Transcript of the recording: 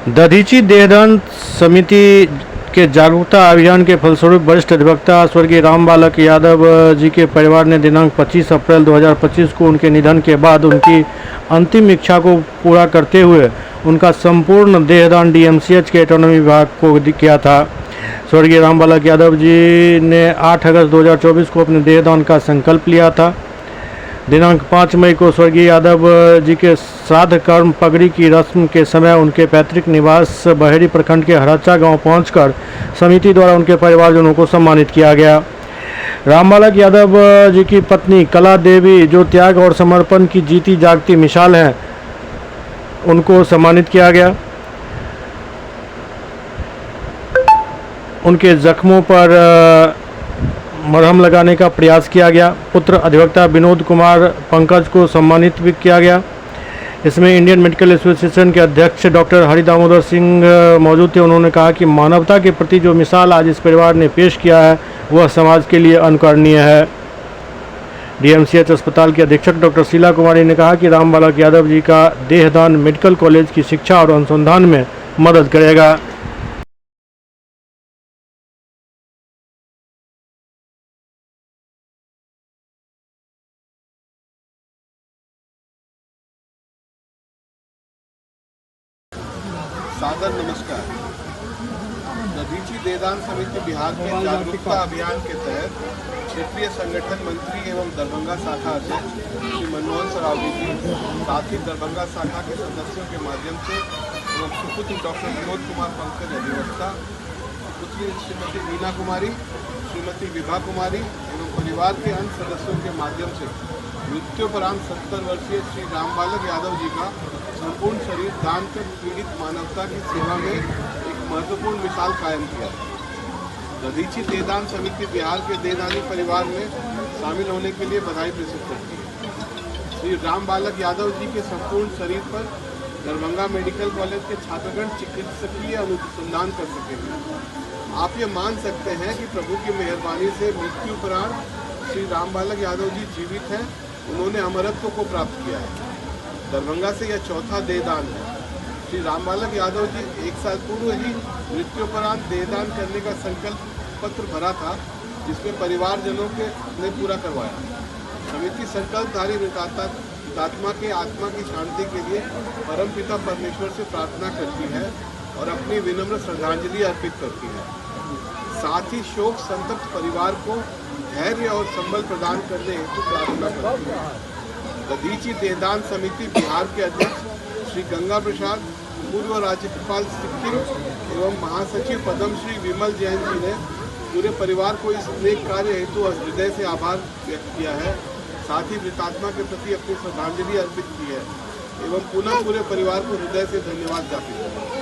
दधीची देहदान समिति के जागरूकता अभियान के फलस्वरूप वरिष्ठ अधिवक्ता स्वर्गीय रामबालक यादव जी के परिवार ने दिनांक 25 अप्रैल 2025 को उनके निधन के बाद उनकी अंतिम इच्छा को पूरा करते हुए उनका संपूर्ण देहदान डीएमसीएच के ऑटोनॉमी विभाग को किया था। स्वर्गीय रामबालक यादव जी ने 8 अगस्त 2024 को अपने देहदान का संकल्प लिया था। दिनांक 5 मई को स्वर्गीय यादव जी के श्राद्ध कर्म पगड़ी की रस्म के समय उनके पैतृक निवास बहेड़ी प्रखंड के हराचा गांव पहुंचकर समिति द्वारा उनके परिवारजनों को सम्मानित किया गया। रामबालक यादव जी की पत्नी कला देवी, जो त्याग और समर्पण की जीती जागती मिसाल हैं, उनको सम्मानित किया गया। उनके जख्मों पर मरहम लगाने का प्रयास किया गया। पुत्र अधिवक्ता विनोद कुमार पंकज को सम्मानित भी किया गया। इसमें इंडियन मेडिकल एसोसिएशन के अध्यक्ष डॉक्टर हरि दामोदर सिंह मौजूद थे। उन्होंने कहा कि मानवता के प्रति जो मिसाल आज इस परिवार ने पेश किया है वह समाज के लिए अनुकरणीय है। डीएमसीएच अस्पताल की अधीक्षक डॉक्टर शीला कुमारी ने कहा कि रामबालक यादव जी का देहदान मेडिकल कॉलेज की शिक्षा और अनुसंधान में मदद करेगा। सादर नमस्कार। दधीची देहदान समिति बिहार के जागरूकता अभियान के तहत क्षेत्रीय संगठन मंत्री एवं दरभंगा शाखा अध्यक्ष श्री मनमोहन सरावगी जी, साथ ही दरभंगा शाखा के सदस्यों के माध्यम से एवं सुपुत्र डॉक्टर विनोद कुमार पंकज अधिवक्ता, पुत्री श्रीमती मीना कुमारी, श्रीमती विभा कुमारी एवं परिवार के अन्य सदस्यों के माध्यम से मृत्युपरांत 70 वर्षीय श्री रामबालक यादव जी का संपूर्ण शरीर दान कर पीड़ित मानवता की सेवा में एक महत्वपूर्ण मिसाल कायम किया। दधीची देहदान समिति बिहार के देहदानी परिवार में शामिल होने के लिए बधाई प्रेषित करती है। श्री रामबालक यादव जी के संपूर्ण शरीर पर दरभंगा मेडिकल कॉलेज के छात्रगण चिकित्सकीय अनुसंधान कर सकेंगे। आप ये मान सकते हैं कि प्रभु की मेहरबानी से मृत्युपरांत श्री रामबालक यादव जी जीवित हैं। उन्होंने अमरत्व को प्राप्त किया है। दरभंगा से यह चौथा देहदान है। श्री रामबालक यादव जी 1 साल पूर्व ही मृत्युपरांत देहदान करने का संकल्प पत्र भरा था, जिसमें परिवारजनों के ने पूरा करवाया। समिति संकल्पधारी मृतात्मा के आत्मा की शांति के लिए परमपिता परमेश्वर से प्रार्थना करती है और अपनी विनम्र श्रद्धांजलि अर्पित करती है। साथ ही शोक संतप्त परिवार को धैर्य और संबल प्रदान करने हेतु प्रार्थना करती है। दधीची देहदान समिति बिहार के अध्यक्ष श्री गंगा प्रसाद, पूर्व राज्यपाल सिक्किम एवं महासचिव पद्मश्री विमल जैन जी ने पूरे परिवार को इस नेक कार्य हेतु हृदय से आभार व्यक्त किया है। साथ ही मृतात्मा के प्रति अपनी श्रद्धांजलि अर्पित की है एवं पुनः पूरे परिवार को हृदय से धन्यवाद ज्ञापित किया।